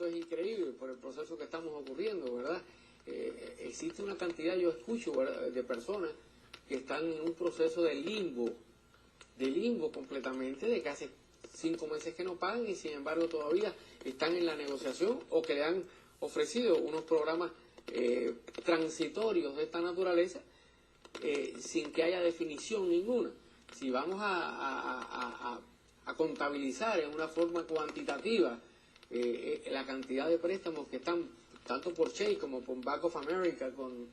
esto es increíble por el proceso que estamos ocurriendo, ¿verdad? Existe una cantidad, yo escucho, ¿verdad?, de personas que están en un proceso de limbo completamente, de que hace 5 meses que no pagan y sin embargo todavía están en la negociación o que le han ofrecido unos programas transitorios de esta naturaleza sin que haya definición ninguna. Si vamos a contabilizar en una forma cuantitativa la cantidad de préstamos que están tanto por Chase como por Bank of America con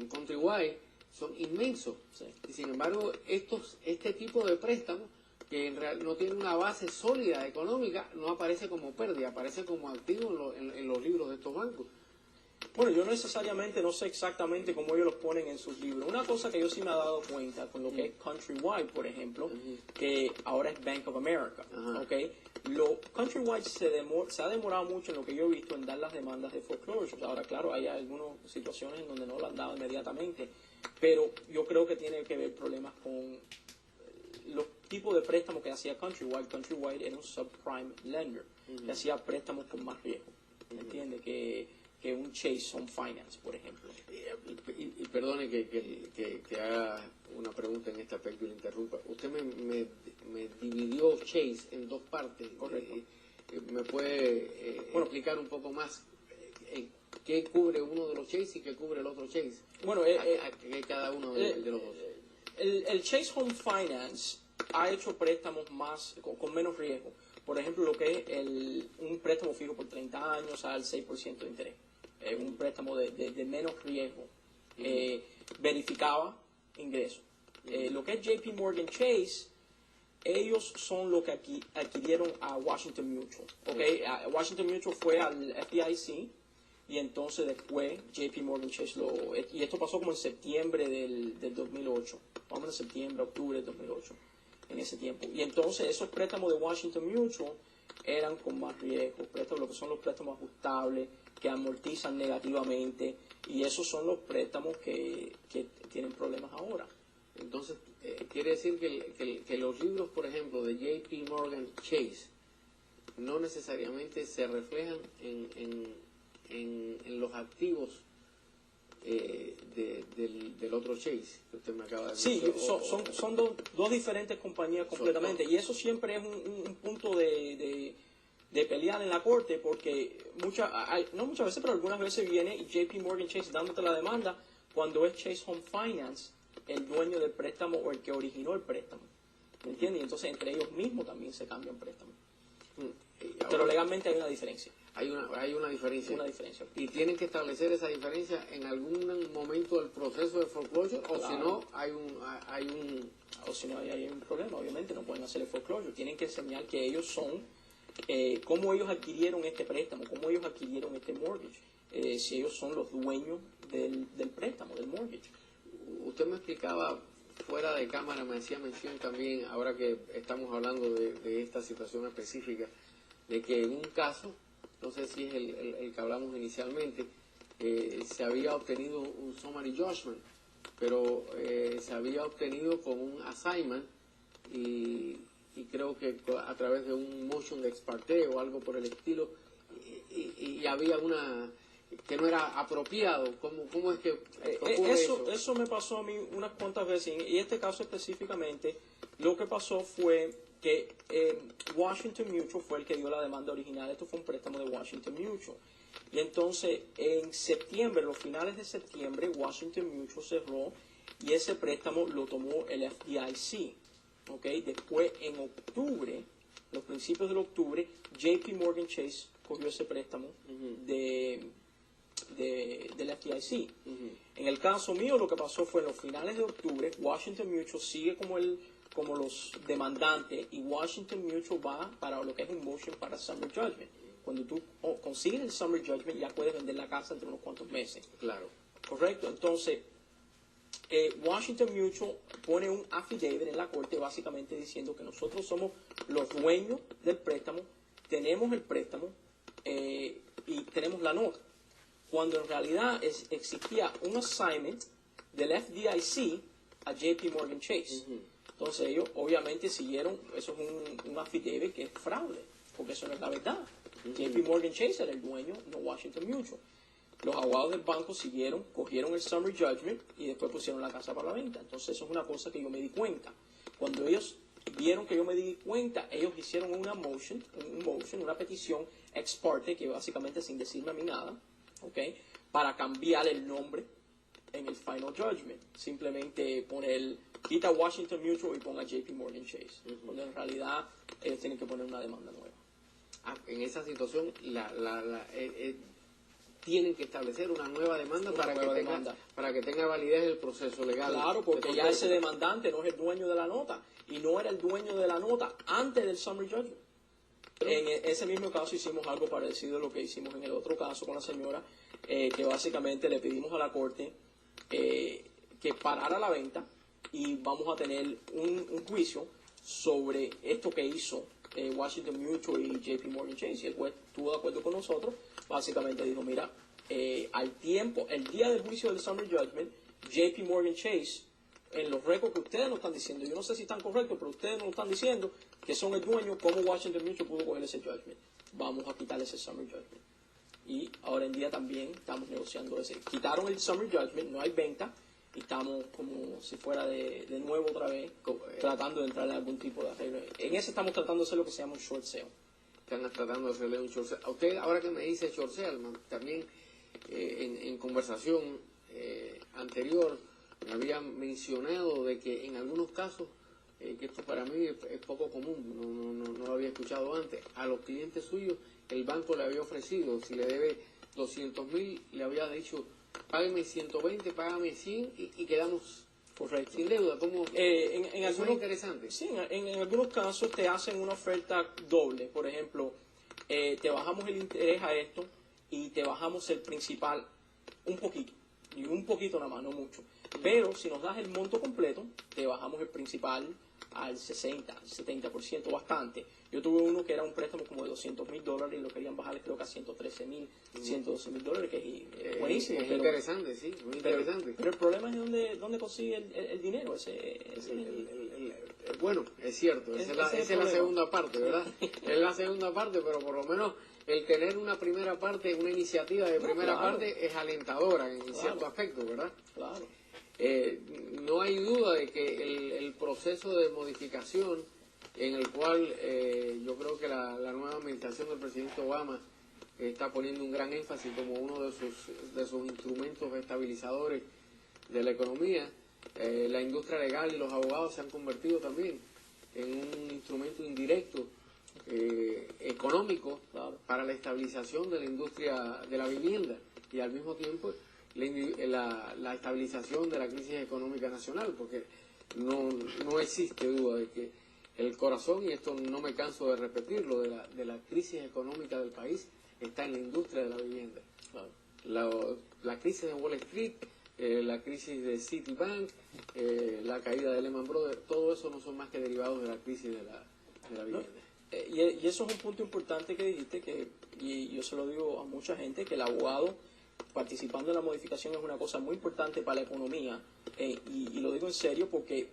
Countrywide, son inmensos. Sí. Y sin embargo, este tipo de préstamos, que en realidad no tiene una base sólida económica, no aparece como pérdida, aparece como activo en los libros de estos bancos. Bueno, yo necesariamente no sé exactamente cómo ellos los ponen en sus libros. Una cosa que yo sí me he dado cuenta con lo que es Countrywide, por ejemplo, que ahora es Bank of America, ¿okay? Countrywide se ha demorado mucho en lo que yo he visto en dar las demandas de foreclosure. Ahora, claro, hay algunas situaciones en donde no lo han dado inmediatamente, pero yo creo que tiene que ver problemas con los tipos de préstamos que hacía Countrywide. Countrywide era un subprime lender, que hacía préstamos con más riesgo, ¿entiendes? Que un Chase Home Finance, por ejemplo. Y perdone que haga una pregunta en este aspecto y le interrumpa. Usted me dividió Chase en dos partes. Correcto. ¿Me puede explicar un poco más qué cubre uno de los Chase y qué cubre el otro Chase? Bueno, cada uno de los dos. El Chase Home Finance ha hecho préstamos con menos riesgo. Por ejemplo, lo que es un préstamo fijo por 30 años al 6% de interés. Un préstamo de menos riesgo. Verificaba ingresos. Lo que es JP Morgan Chase, ellos son los que adquirieron a Washington Mutual. ¿Okay? Washington Mutual fue al FDIC y entonces después JP Morgan Chase y esto pasó como en septiembre del 2008. Vamos en septiembre, octubre del 2008. En ese tiempo. Y entonces esos préstamos de Washington Mutual eran con más riesgo, lo que son los préstamos ajustables, que amortizan negativamente, y esos son los préstamos que tienen problemas ahora. Entonces, quiere decir que los libros, por ejemplo, de JP Morgan Chase, no necesariamente se reflejan en los activos del otro Chase que usted me acaba de decir. Sí, son dos diferentes compañías completamente, y eso siempre es un punto de pelear en la corte, porque no muchas veces, pero algunas veces viene JP Morgan Chase dándote la demanda cuando es Chase Home Finance el dueño del préstamo o el que originó el préstamo, ¿me entiendes? Y entonces entre ellos mismos también se cambian préstamos. Pero legalmente hay una diferencia. Hay una diferencia. Una diferencia. ¿Y tienen que establecer esa diferencia en algún momento del proceso de foreclosure? O Claro. si no, hay un problema, obviamente no pueden hacer el foreclosure. Tienen que enseñar que ellos son, cómo ellos adquirieron este préstamo, cómo ellos adquirieron este mortgage, si ellos son los dueños del préstamo, del mortgage. Usted me explicaba fuera de cámara, me hacía mención también, ahora que estamos hablando de esta situación específica, de que en un caso, no sé si es el que hablamos inicialmente, se había obtenido un summary judgment, pero se había obtenido con un assignment y creo que a través de un motion de ex parte o algo por el estilo, y había una que no era apropiado. ¿Cómo es que ocurre eso? Eso me pasó a mí unas cuantas veces, y este caso específicamente, lo que pasó fue que Washington Mutual fue el que dio la demanda original. Esto fue un préstamo de Washington Mutual. Y entonces, en septiembre, los finales de septiembre, Washington Mutual cerró y ese préstamo lo tomó el FDIC. ¿Okay? Después, en octubre, los principios del octubre, JP Morgan Chase cogió ese préstamo del FDIC. En el caso mío, lo que pasó fue en los finales de octubre, Washington Mutual sigue como los demandantes, y Washington Mutual va para lo que es un motion para Summary Judgment. Cuando tú consigues el Summary Judgment, ya puedes vender la casa entre unos cuantos meses. Claro. Correcto. Entonces, Washington Mutual pone un affidavit en la corte básicamente diciendo que nosotros somos los dueños del préstamo, tenemos el préstamo y tenemos la nota. Cuando en realidad existía un assignment del FDIC a JP Morgan Chase. Entonces ellos obviamente siguieron, eso es un affidavit que es fraude, porque eso no es la verdad. JP Morgan Chase era el dueño, no Washington Mutual. Los abogados del banco cogieron el summary judgment y después pusieron la casa para la venta. Entonces eso es una cosa que yo me di cuenta. Cuando ellos vieron que yo me di cuenta, ellos hicieron una petición ex parte, que básicamente sin decirme a mí nada, ¿okay? Para cambiar el nombre en el final judgment. Simplemente quita Washington Mutual y ponga JP Morgan Chase. Cuando en realidad ellos tienen que poner una demanda nueva. En esa situación tienen que establecer una nueva demanda para que tenga validez el proceso legal. Claro, porque ya ese demandante no es el dueño de la nota y no era el dueño de la nota antes del summary judgment. En ese mismo caso hicimos algo parecido a lo que hicimos en el otro caso con la señora, que básicamente le pedimos a la corte que parara la venta y vamos a tener un juicio sobre esto que hizo Washington Mutual y JP Morgan Chase, y el juez estuvo de acuerdo con nosotros. Básicamente dijo, mira, el día del juicio del summary judgment, JP Morgan Chase, en los récords que ustedes nos están diciendo, yo no sé si están correctos, pero ustedes nos están diciendo que son el dueño, ¿cómo Washington Mutual pudo coger ese judgment? Vamos a quitarle ese summary judgment. Y ahora en día también estamos negociando ese. Quitaron el summary judgment, no hay venta, y estamos como si fuera de nuevo otra vez, tratando de entrar en algún tipo de arreglo. En ese estamos tratando de hacer lo que se llama un short sale. Están tratando de hacerle un short sale. A usted, ahora que me dice short sale, también en conversación anterior me habían mencionado de que en algunos casos, que esto para mí es poco común, no lo había escuchado antes, a los clientes suyos el banco le había ofrecido, si le debe 200,000, le había dicho, págame 120, págame 100 y quedamos sin deuda. Como es muy interesante. Sí, en algunos casos te hacen una oferta doble. Por ejemplo, te bajamos el interés a esto y te bajamos el principal un poquito. Y un poquito nada más, no mucho. Pero si nos das el monto completo, te bajamos el principal al 60, 70%, bastante. Yo tuve uno que era un préstamo como de $200,000 y lo querían bajar creo que a $113,000, $112,000, que es buenísimo. Es interesante, sí, muy interesante. Pero el problema es dónde consigue el dinero. Bueno, es cierto, esa es la segunda parte, ¿verdad? Es la segunda parte, pero por lo menos el tener una primera parte, una iniciativa de primera parte es alentadora en cierto aspecto, ¿verdad? Claro. No hay duda de que el proceso de modificación en el cual yo creo que la nueva administración del presidente Obama está poniendo un gran énfasis como uno de sus instrumentos estabilizadores de la economía, la industria legal y los abogados se han convertido también en un instrumento indirecto económico para la estabilización de la industria de la vivienda y al mismo tiempo la estabilización de la crisis económica nacional, porque no existe duda de que el corazón, y esto no me canso de repetirlo, de la crisis económica del país está en la industria de la vivienda. La crisis de Wall Street, la crisis de Citibank, la caída de Lehman Brothers, todo eso no son más que derivados de la crisis de la vivienda. Y eso es un punto importante que dijiste, y yo se lo digo a mucha gente, que el abogado participando en la modificación es una cosa muy importante para la economía, y lo digo en serio porque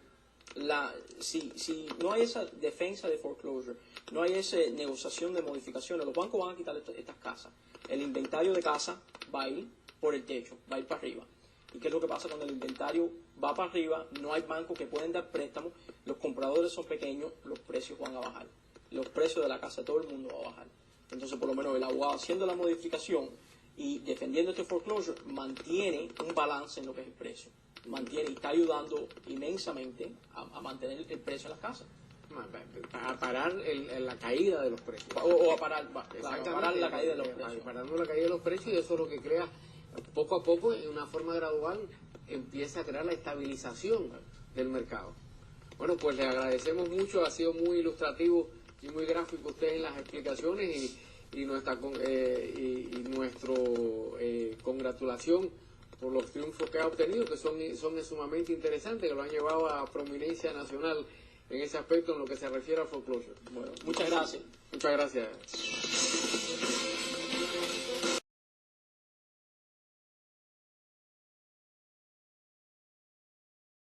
si no hay esa defensa de foreclosure, no hay esa negociación de modificaciones, los bancos van a quitar estas casas. El inventario de casa va a ir por el techo, va a ir para arriba. ¿Y qué es lo que pasa cuando el inventario va para arriba? No hay bancos que pueden dar préstamos, los compradores son pequeños, los precios van a bajar. Los precios de la casa de todo el mundo va a bajar. Entonces, por lo menos el abogado haciendo la modificación y defendiendo este foreclosure mantiene un balance en lo que es el precio. Mantiene y está ayudando inmensamente a mantener el precio de las casas. A parar la caída de los precios. O a parar la caída de los precios. Parando la caída de los precios, y eso es lo que crea, poco a poco, en una forma gradual, empieza a crear la estabilización del mercado. Bueno, pues le agradecemos mucho, ha sido muy ilustrativo y muy gráfico usted en las explicaciones y nuestra congratulación por los triunfos que ha obtenido, que son sumamente interesantes, que lo han llevado a prominencia nacional en ese aspecto en lo que se refiere al foreclosure. Bueno, muchas gracias. Muchas gracias.